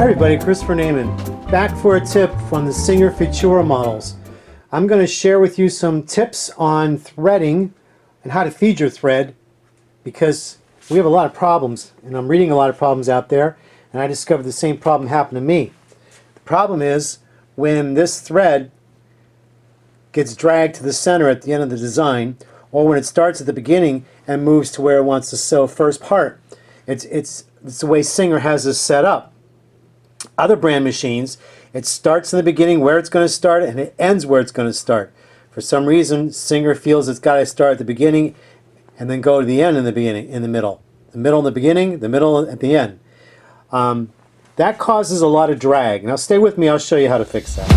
Hi everybody, Christopher Naiman, back for a tip from the Singer Futura models. I'm going to share with you some tips on threading and how to feed your thread, because we have a lot of problems, and I'm reading a lot of problems out there, and I discovered the same problem happened to me. The problem is when this thread gets dragged to the center at the end of the design, or when it starts at the beginning and moves to where it wants to sew first part. It's the way Singer has this set up. Other brand machines, it starts in the beginning where it's going to start and it ends where it's going to start. For some reason, Singer feels it's got to start at the beginning and then go to the end in the beginning, in the middle. The middle in the beginning, the middle at the end. That causes a lot of drag. Now stay with me, I'll show you how to fix that.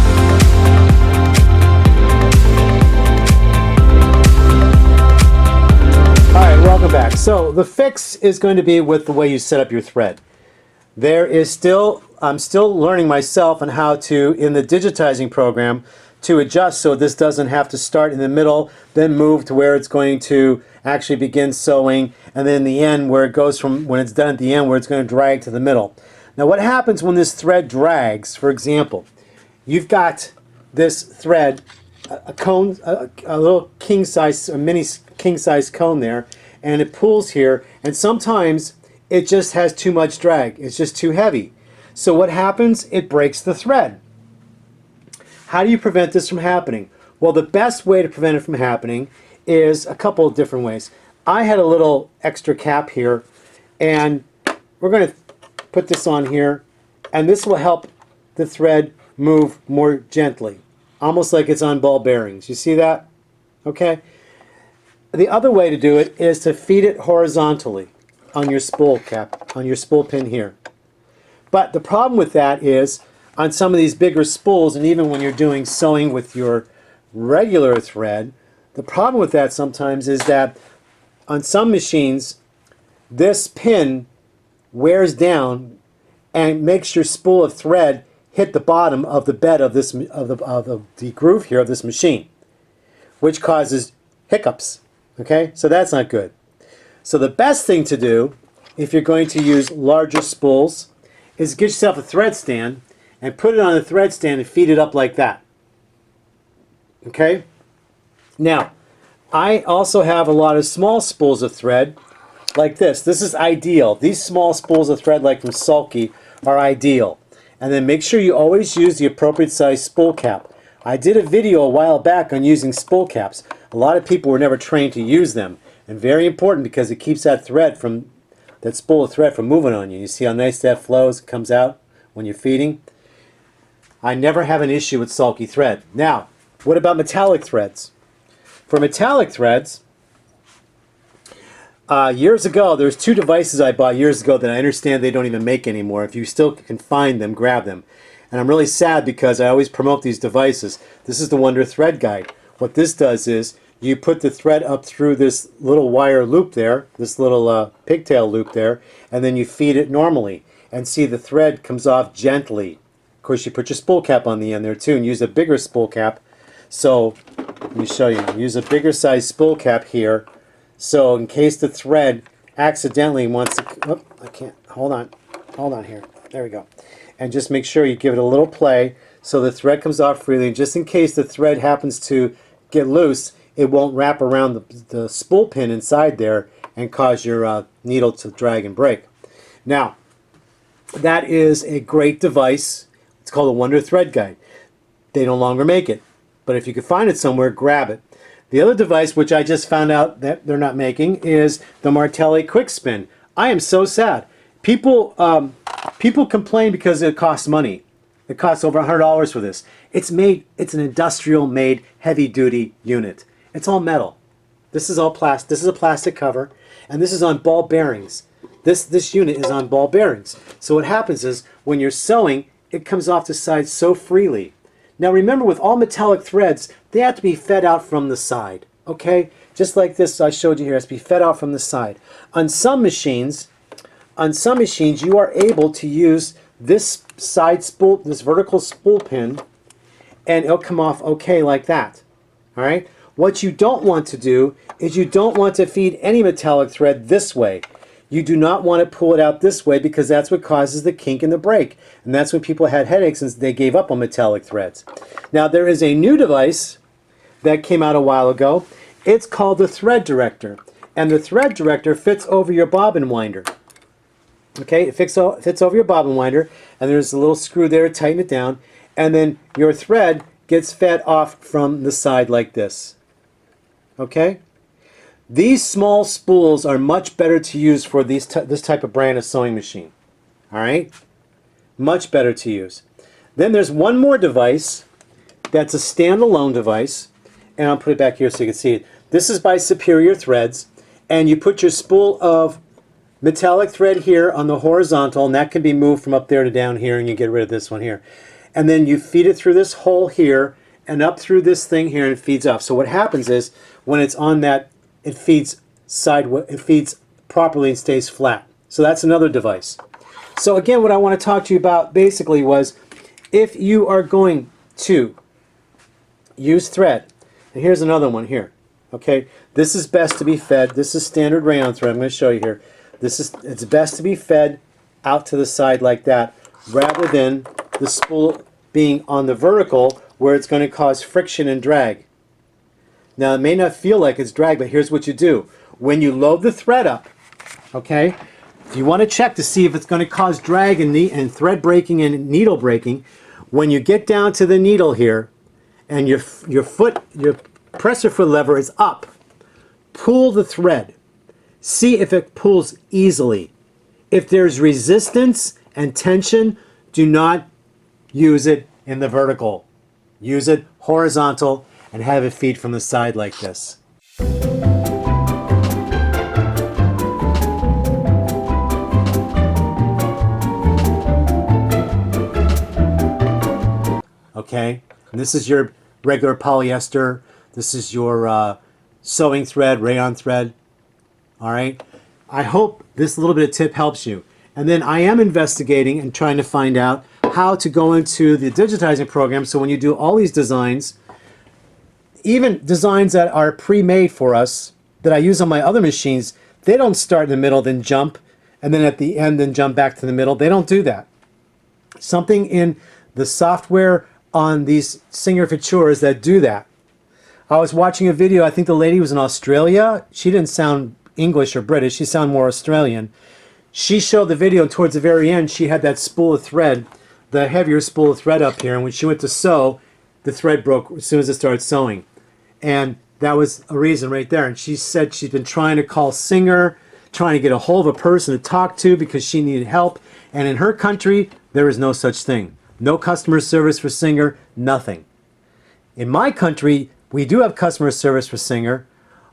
Alright, welcome back. So the fix is going to be with the way you set up your thread. I'm still learning myself on how to, in the digitizing program, to adjust so this doesn't have to start in the middle, then move to where it's going to actually begin sewing, and then in the end where it goes from, when it's done at the end, where it's going to drag to the middle. Now what happens when this thread drags? For example, you've got this thread, a cone, a little king size, a mini king size cone there, and it pulls here, and sometimes it just has too much drag. It's just too heavy. So what happens? It breaks the thread. How do you prevent this from happening? Well, the best way to prevent it from happening is a couple of different ways. I had a little extra cap here, and we're going to put this on here, and this will help the thread move more gently, almost like it's on ball bearings. You see that? Okay. The other way to do it is to feed it horizontally on your spool cap, on your spool pin here. But the problem with that is on some of these bigger spools, and even when you're doing sewing with your regular thread, the problem with that sometimes is that on some machines this pin wears down and makes your spool of thread hit the bottom of the bed of this of the groove here of this machine, which causes hiccups. Okay, so that's not good. So the best thing to do if you're going to use larger spools is get yourself a thread stand and put it on the thread stand and feed it up like that. Okay? Now, I also have a lot of small spools of thread like this. This is ideal. These small spools of thread like from Sulky are ideal. And then make sure you always use the appropriate size spool cap. I did a video a while back on using spool caps. A lot of people were never trained to use them. And very important because it keeps that thread from, that spool of thread from moving on you. You see how nice that flows, comes out when you're feeding? I never have an issue with sulky thread. Now, what about metallic threads? For metallic threads, years ago, there's two devices I bought years ago that I understand they don't even make anymore. If you still can find them, grab them. And I'm really sad because I always promote these devices. This is the Wonder Thread Guide. What this does is you put the thread up through this little wire loop there, this little pigtail loop there, and then you feed it normally. And see, the thread comes off gently. Of course, you put your spool cap on the end there too, and use a bigger spool cap. So, let me show you. Use a bigger size spool cap here. So, in case the thread accidentally wants to... Oh, I can't. Hold on here. There we go. And just make sure you give it a little play so the thread comes off freely. Just in case the thread happens to get loose, it won't wrap around the spool pin inside there and cause your needle to drag and break. Now, that is a great device. It's called a Wonder Thread Guide. They no longer make it, but if you could find it somewhere, grab it. The other device, which I just found out that they're not making, is the Martelli Kwik Spin. I am so sad. People complain because it costs money. It costs over $100 for this. It's an industrial-made, heavy-duty unit. It's all metal. This is all plastic. This is a plastic cover, and this is on ball bearings. This unit is on ball bearings. So what happens is when you're sewing, it comes off the side so freely. Now remember, with all metallic threads, they have to be fed out from the side. Okay, just like this I showed you here, it has to be fed out from the side. On some machines, you are able to use this side spool, this vertical spool pin, and it'll come off okay like that. All right. What you don't want to do is you don't want to feed any metallic thread this way. You do not want to pull it out this way because that's what causes the kink in the break. And that's when people had headaches and they gave up on metallic threads. Now there is a new device that came out a while ago. It's called the thread director. And the thread director fits over your bobbin winder. Okay, it fits over your bobbin winder, and there's a little screw there to tighten it down, and then your thread gets fed off from the side like this. Okay? These small spools are much better to use for this type of brand of sewing machine. Alright? Much better to use. Then there's one more device that's a standalone device, and I'll put it back here so you can see it. This is by Superior Threads, and you put your spool of metallic thread here on the horizontal, and that can be moved from up there to down here, and you get rid of this one here. And then you feed it through this hole here and up through this thing here, and it feeds off. So what happens is when it's on that, it feeds sideways, it feeds properly and stays flat. So that's another device. So again, what I want to talk to you about basically was if you are going to use thread, and here's another one here. Okay, this is best to be fed. This is standard rayon thread. I'm going to show you here. It's best to be fed out to the side like that rather than the spool being on the vertical where it's going to cause friction and drag. Now it may not feel like it's drag, but here's what you do. When you load the thread up, okay, if you want to check to see if it's going to cause drag and thread breaking and needle breaking, when you get down to the needle here and your presser foot lever is up, pull the thread. See if it pulls easily. If there's resistance and tension, do not use it in the vertical. Use it horizontal and have it feed from the side like this. Okay, and this is your regular polyester. This is your sewing thread, rayon thread. All right. I hope this little bit of tip helps you. And then I am investigating and trying to find out how to go into the digitizing program so when you do all these designs, even designs that are pre-made for us that I use on my other machines, they don't start in the middle, then jump, and then at the end, then jump back to the middle. They don't do that. Something in the software on these Singer Futuras that do that. I was watching a video, I think the lady was in Australia. She didn't sound English or British, she sounded more Australian. She showed the video, and towards the very end she had that spool of thread, the heavier spool of thread up here, and when she went to sew, the thread broke as soon as it started sewing. And that was a reason right there. And she said she's been trying to call Singer, trying to get a hold of a person to talk to because she needed help, and in her country there is no such thing. No customer service for Singer, nothing. In my country we do have customer service for Singer,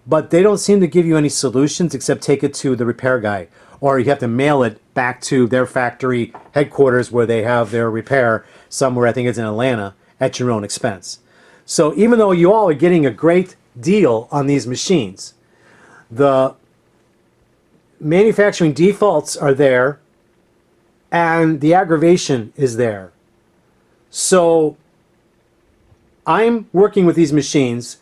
but they don't seem to give you any solutions except take it to the repair guy, or you have to mail it back to their factory headquarters where they have their repair somewhere, I think it's in Atlanta, at your own expense. So even though you all are getting a great deal on these machines, the manufacturing defaults are there and the aggravation is there. So I'm working with these machines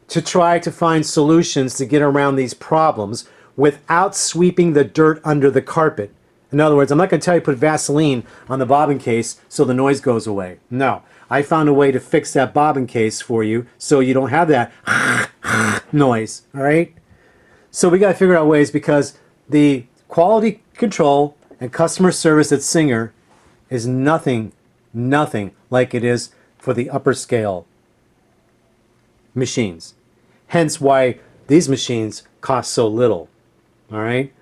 to try to find solutions to get around these problems without sweeping the dirt under the carpet. In other words, I'm not going to tell you to put Vaseline on the bobbin case so the noise goes away. No, I found a way to fix that bobbin case for you so you don't have that noise, all right? So we got to figure out ways because the quality control and customer service at Singer is nothing like it is for the upper scale machines. Hence why these machines cost so little. All right?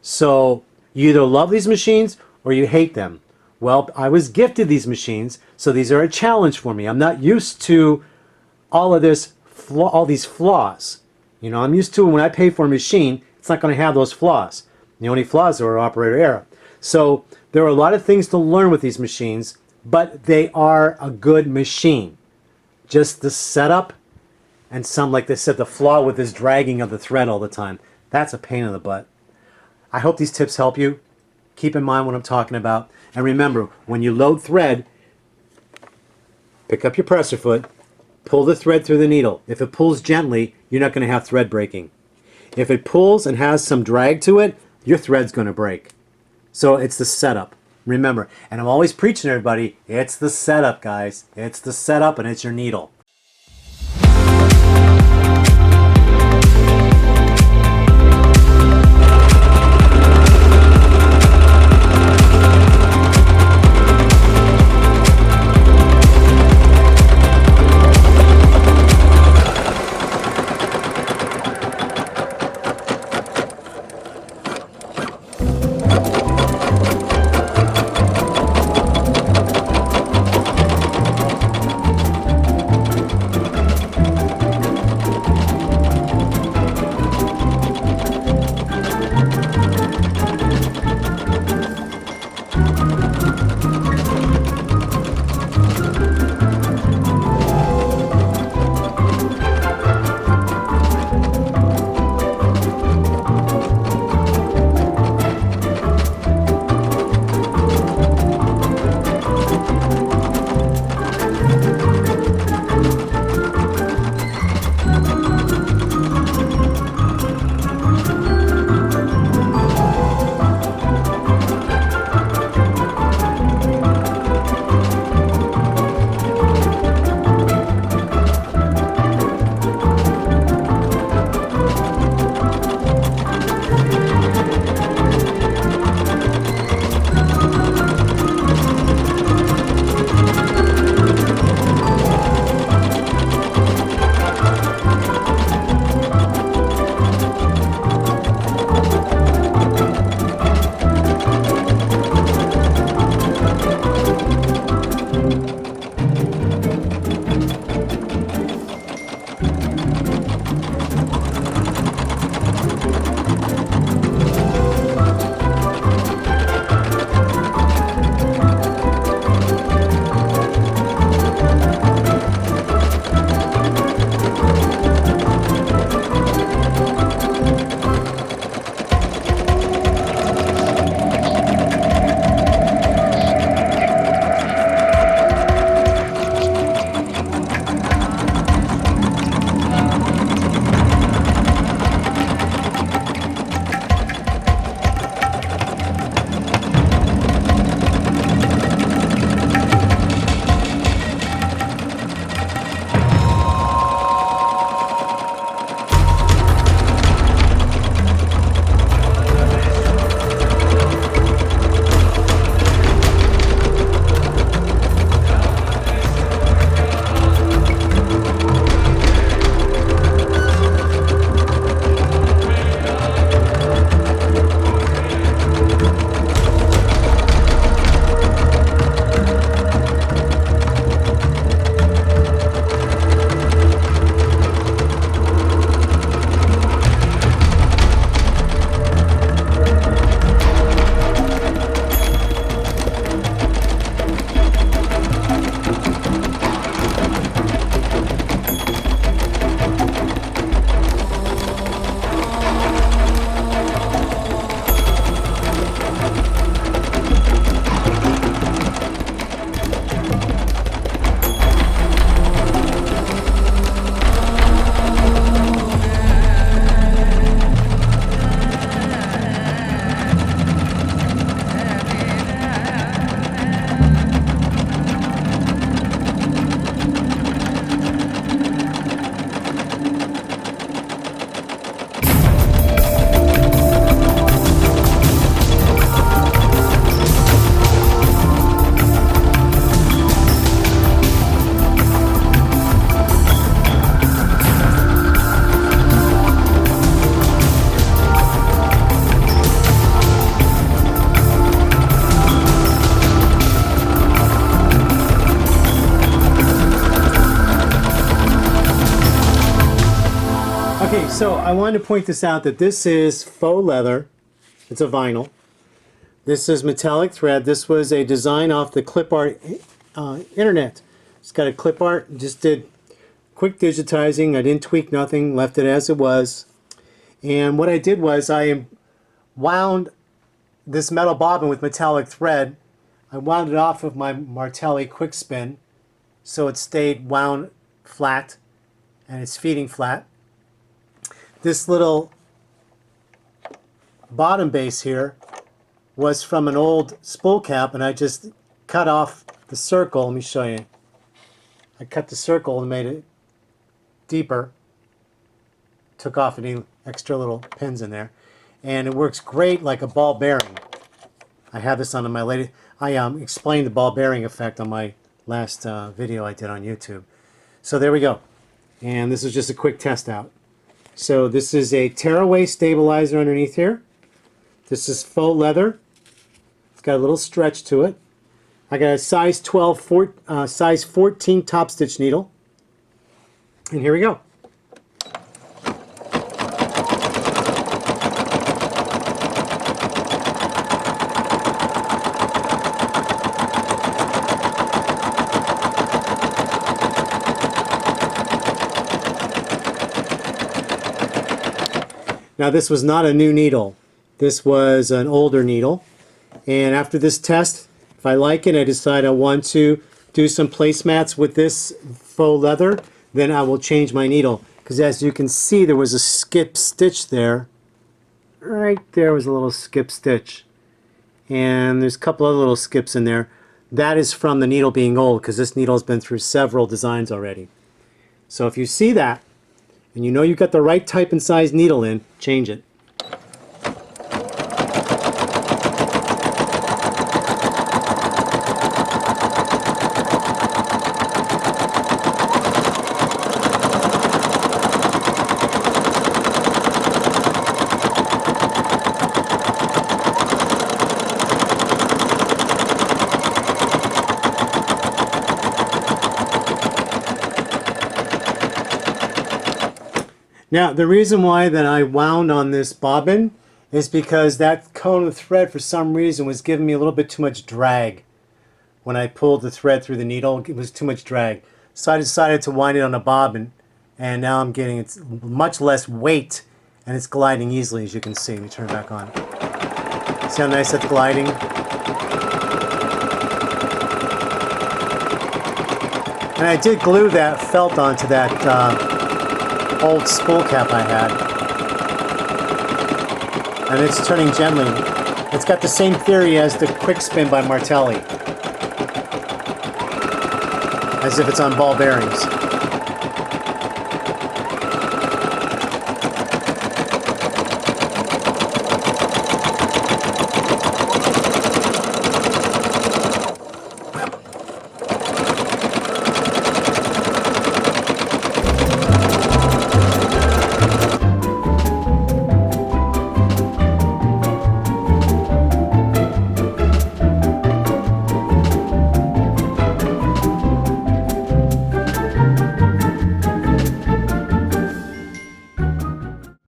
So you either love these machines or you hate them. Well, I was gifted these machines, so these are a challenge for me. I'm not used to all of this, all these flaws. You know, I'm used to when I pay for a machine, it's not going to have those flaws. The only flaws are operator error. So there are a lot of things to learn with these machines, but they are a good machine. Just the setup and some, like they said, the flaw with this dragging of the thread all the time. That's a pain in the butt. I hope these tips help you. Keep in mind what I'm talking about. And remember, when you load thread, pick up your presser foot, pull the thread through the needle. If it pulls gently, you're not going to have thread breaking. If it pulls and has some drag to it, your thread's going to break. So it's the setup. Remember, and I'm always preaching to everybody, it's the setup, guys. It's the setup and it's your needle. Okay, so I wanted to point this out that this is faux leather. It's a vinyl. This is metallic thread. This was a design off the clip art internet. It's got a clip art. Just did quick digitizing. I didn't tweak nothing. Left it as it was. And what I did was I wound this metal bobbin with metallic thread. I wound it off of my Martelli Kwik Spin so it stayed wound flat and it's feeding flat. This little bottom base here was from an old spool cap, and I just cut off the circle. Let me show you. I cut the circle and made it deeper. Took off any extra little pins in there. And it works great like a ball bearing. I have this on my latest. I explained the ball bearing effect on my last video I did on YouTube. So there we go. And this is just a quick test out. So this is a tearaway stabilizer underneath here. This is faux leather. It's got a little stretch to it. I got a size 14 top stitch needle. And here we go. Now this was not a new needle. This was an older needle. And after this test, if I like it, I decide I want to do some placemats with this faux leather, then I will change my needle. Because as you can see, there was a skip stitch there. Right there was a little skip stitch. And there's a couple other little skips in there. That is from the needle being old, because this needle has been through several designs already. So if you see that, and you know you've got the right type and size needle in, change it. Now, the reason why that I wound on this bobbin is because that cone of thread, for some reason, was giving me a little bit too much drag. When I pulled the thread through the needle, it was too much drag. So I decided to wind it on a bobbin, and now I'm getting it's much less weight, and it's gliding easily, as you can see. Let me turn it back on. See how nice that's gliding? And I did glue that felt onto that old spool cap I had, and it's turning gently. It's got the same theory as the Kwik Spin by Martelli, as if it's on ball bearings.